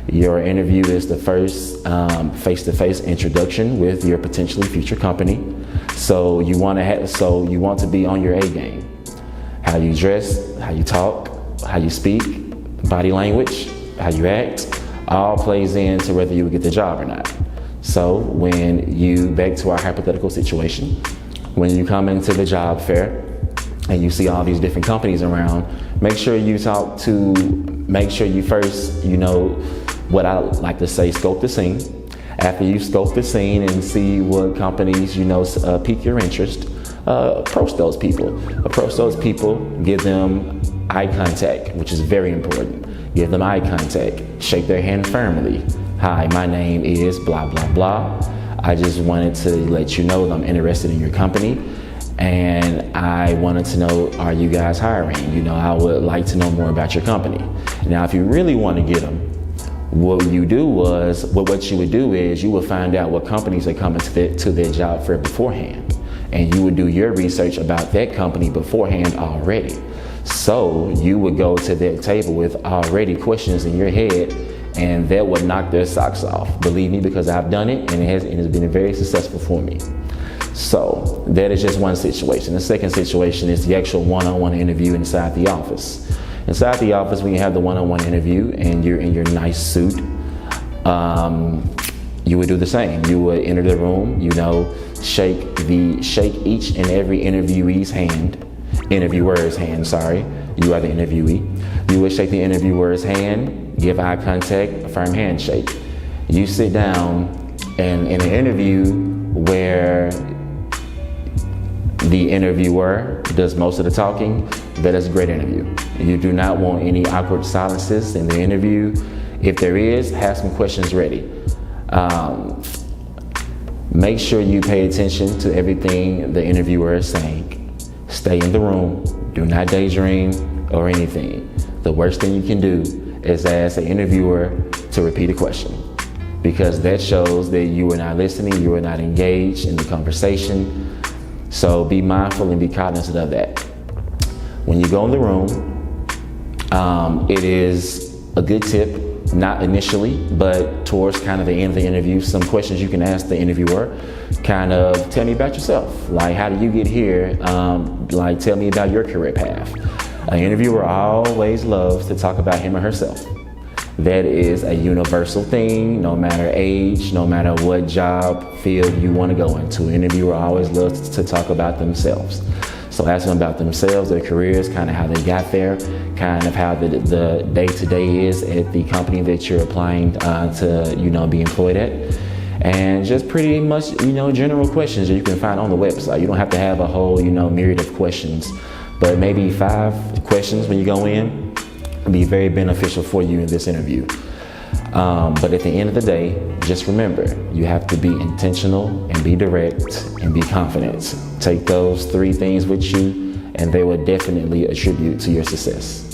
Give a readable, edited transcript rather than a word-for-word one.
Your interview is the first face-to-face introduction with your potentially future company. So you want to be on your A game. How you dress, how you talk, how you speak, body language, how you act, all plays into whether you would get the job or not. So back to our hypothetical situation, when you come into the job fair and you see all these different companies around, make sure you first, what I like to say, scope the scene. After you scope the scene and see what companies, pique your interest, approach those people. Give them eye contact, which is very important. Give them eye contact. Shake their hand firmly. Hi, my name is blah, blah, blah. I just wanted to let you know that I'm interested in your company. And I wanted to know, are you guys hiring? I would like to know more about your company. Now, if you really want to get them, what you would do is you would find out what companies are coming to their job fair beforehand. And you would do your research about that company beforehand already. So you would go to that table with already questions in your head, and that would knock their socks off. Believe me, because I've done it, and it has been very successful for me. So that is just one situation. The second situation is the actual one-on-one interview inside the office. Inside the office, when you have the one-on-one interview and you're in your nice suit, you would do the same. You would enter the room, shake each and every interviewer's hand. You are the interviewee. You would shake the interviewer's hand, give eye contact, a firm handshake. You sit down, and in an interview where the interviewer does most of the talking, that is a great interview. You do not want any awkward silences in the interview. If there is, have some questions ready. Make sure you pay attention to everything the interviewer is saying. Stay in the room. Do not daydream or anything. The worst thing you can do is ask the interviewer to repeat a question, because that shows that you are not listening, you are not engaged in the conversation. So be mindful and be cognizant of that. When you go in the room, it is a good tip, not initially, but towards kind of the end of the interview, some questions you can ask the interviewer, kind of tell me about yourself. Like, how did you get here? Tell me about your career path. An interviewer always loves to talk about him or herself. That is a universal thing, no matter age, no matter what job field you want to go into. An interviewer always loves to talk about themselves. So ask them about themselves, their careers, kind of how they got there, kind of how the day-to-day is at the company that you're applying to, be employed at. And just pretty much, general questions that you can find on the website. You don't have to have a whole, myriad of questions, but maybe 5 questions when you go in will be very beneficial for you in this interview. But at the end of the day, just remember, you have to be intentional and be direct and be confident. Take those 3 things with you, and they will definitely attribute to your success.